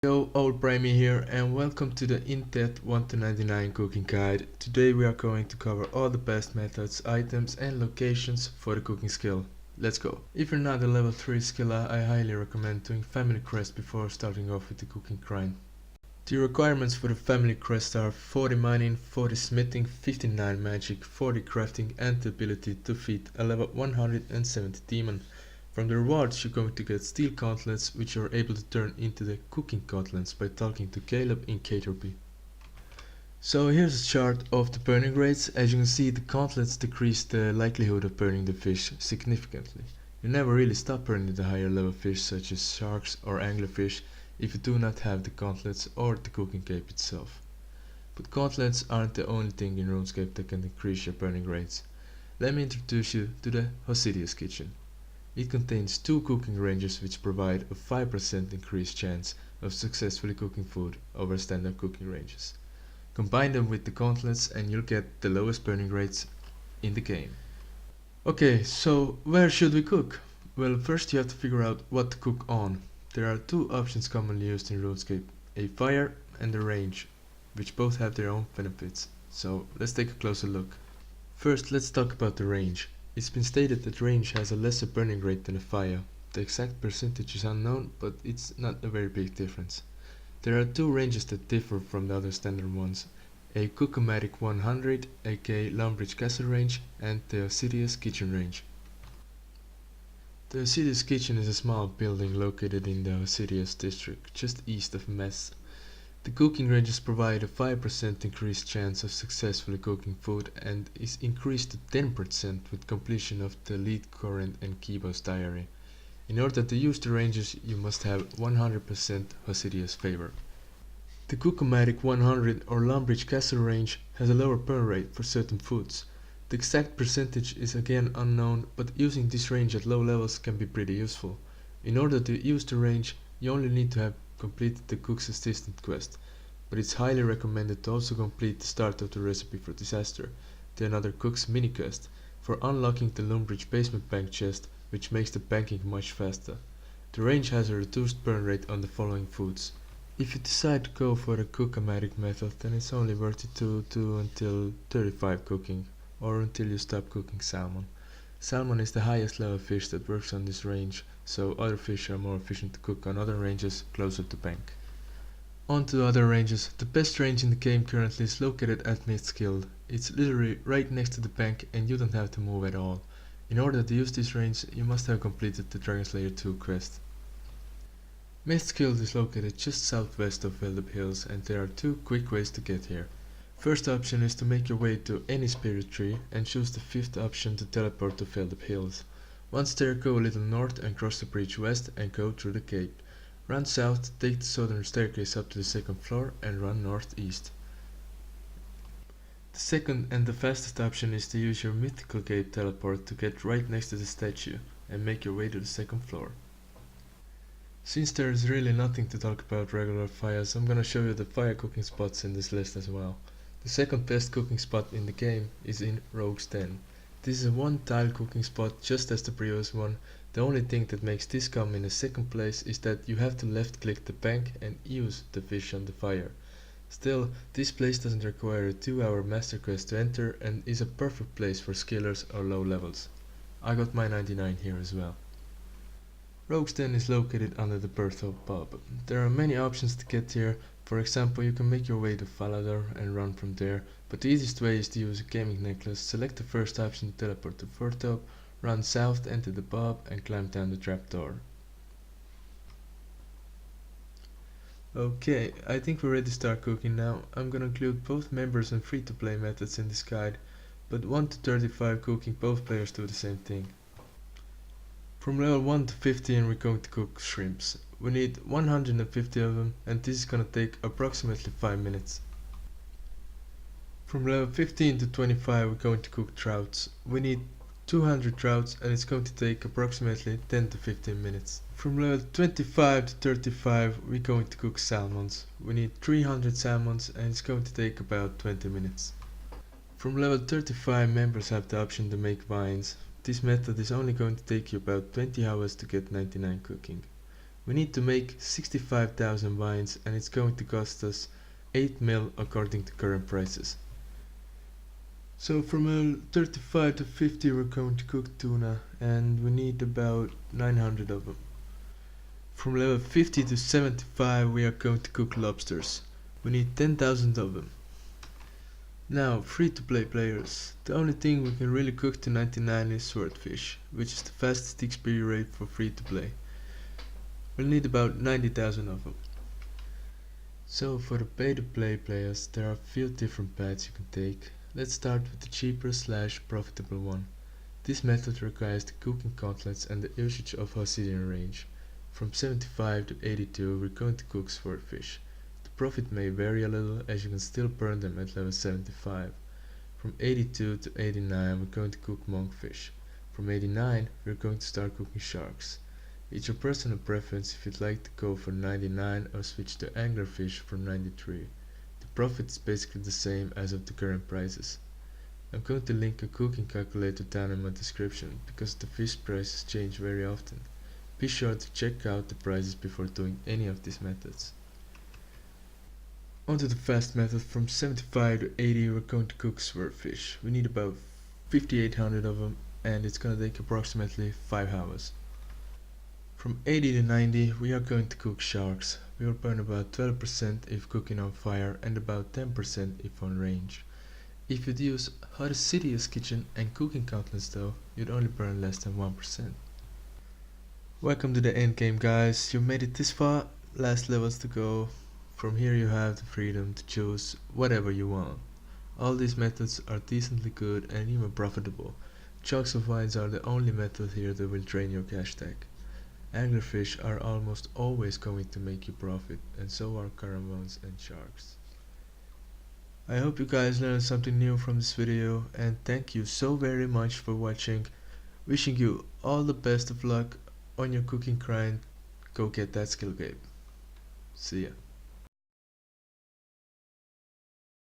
Yo, Old Primey here and welcome to the in-depth 1 to 99 cooking guide. Today we are going to cover all the best methods, items and locations for the cooking skill. Let's go. If you're not a level 3 skiller, I highly recommend doing family crest before starting off with the cooking grind. The requirements for the family crest are 40 mining, 40 smithing, 59 magic, 40 crafting and the ability to feed a level 170 demon. From the rewards you're going to get steel gauntlets, which you are able to turn into the cooking gauntlets by talking to Caleb in P2P. So here's a chart of the burning rates. As you can see, the gauntlets decrease the likelihood of burning the fish significantly. You never really stop burning the higher level fish such as sharks or anglerfish if you do not have the gauntlets or the cooking cape itself. But gauntlets aren't the only thing in RuneScape that can increase your burning rates. Let me introduce you to the Hosidius Kitchen. It contains two cooking ranges which provide a 5% increased chance of successfully cooking food over standard cooking ranges. Combine them with the gauntlets and you'll get the lowest burning rates in the game. Okay, so where should we cook? Well, first you have to figure out what to cook on. There are two options commonly used in RuneScape, a fire and a range, which both have their own benefits. So let's take a closer look. First, let's talk about the range. It's been stated that range has a lesser burning rate than a fire. The exact percentage is unknown, but it's not a very big difference. There are two ranges that differ from the other standard ones. A Cook-o-matic 100, aka Lumbridge Castle range, and the Hosidius Kitchen range. The Hosidius Kitchen is a small building located in the Hosidius district, just east of Mess. The cooking ranges provide a 5% increased chance of successfully cooking food and is increased to 10% with completion of the lead current and Kibo's diary. In order to use the ranges, you must have 100% Hosidius favor. The Cook-o-matic 100 or Lumbridge Castle range has a lower burn rate for certain foods. The exact percentage is again unknown, but using this range at low levels can be pretty useful. In order to use the range, you only need to have completed the cook's assistant quest, but it's highly recommended to also complete the start of the recipe for disaster, the another cook's mini quest, for unlocking the Lumbridge basement bank chest, which makes the banking much faster. The range has a reduced burn rate on the following foods. If you decide to go for the Cook-o-matic method, then it's only worth it to do until 35 cooking, or until you stop cooking salmon. Salmon is the highest level fish that works on this range, so other fish are more efficient to cook on other ranges closer to bank. On to the other ranges. The best range in the game currently is located at Mist Guild. It's literally right next to the bank and you don't have to move at all. In order to use this range, you must have completed the Dragon Slayer 2 quest. Mist Guild is located just southwest of Veldup Hills and there are two quick ways to get here. First option is to make your way to any spirit tree and choose the fifth option to teleport to Veldup Hills. Once there, go a little north and cross the bridge west and go through the gate. Run south, take the southern staircase up to the second floor and run northeast. The second and the fastest option is to use your mythical gate teleport to get right next to the statue and make your way to the second floor. Since there is really nothing to talk about regular fires, I'm gonna show you the fire cooking spots in this list as well. The second best cooking spot in the game is in Rogue's Den. This is a one tile cooking spot just as the previous one. The only thing that makes this come in the second place is that you have to left click the bank and use the fish on the fire. Still, this place doesn't require a 2-hour master quest to enter and is a perfect place for skillers or low levels. I got my 99 here as well. Rogue's Den is located under the Berthold pub. There are many options to get here. For example, you can make your way to Falador and run from there, but the easiest way is to use a gaming necklace. Select the first option to teleport to Berthold, run south, enter the pub and climb down the trapdoor. Okay, I think we're ready to start cooking now. I'm gonna include both members and free-to-play methods in this guide, but 1 to 35 cooking, both players do the same thing. From level 1 to 15 we're going to cook shrimps. We need 150 of them and this is gonna take approximately 5 minutes. From level 15 to 25 we're going to cook trouts. We need 200 trouts and it's going to take approximately 10 to 15 minutes. From level 25 to 35 we're going to cook salmons. We need 300 salmons and it's going to take about 20 minutes. From level 35 members have the option to make wines. This method is only going to take you about 20 hours to get 99 cooking. We need to make 65,000 vines and it's going to cost us 8 mil according to current prices. So from level 35 to 50 we're going to cook tuna and we need about 900 of them. From level 50 to 75 we are going to cook lobsters. We need 10,000 of them. Now, free-to-play players. The only thing we can really cook to 99 is swordfish, which is the fastest XP rate for free-to-play. We'll need about 90,000 of them. So for the pay-to-play players there are a few different paths you can take. Let's start with the cheaper / profitable one. This method requires the cooking gauntlets and the usage of Hosidian range. From 75 to 82 we're going to cook swordfish. The profit may vary a little as you can still burn them at level 75. From 82 to 89 we're going to cook monkfish. From 89 we're going to start cooking sharks. It's your personal preference if you'd like to go for 99 or switch to anglerfish from 93. The profit is basically the same as of the current prices. I'm going to link a cooking calculator down in my description because the fish prices change very often. Be sure to check out the prices before doing any of these methods. Onto the fast method. From 75 to 80 we're going to cook swordfish. We need about 5800 of them and it's going to take approximately 5 hours. From 80 to 90 we are going to cook sharks. We will burn about 12% if cooking on fire and about 10% if on range. If you'd use Hosidius Kitchen and cooking gauntlets though, you'd only burn less than 1%. Welcome to the end game, guys. You made it this far, last levels to go. From here you have the freedom to choose whatever you want. All these methods are decently good and even profitable. Chunks of vines are the only method here that will drain your cash tag. Anglerfish are almost always going to make you profit, and so are Karambwans and sharks. I hope you guys learned something new from this video and thank you so very much for watching. Wishing you all the best of luck on your cooking grind. Go get that skill cape. See ya.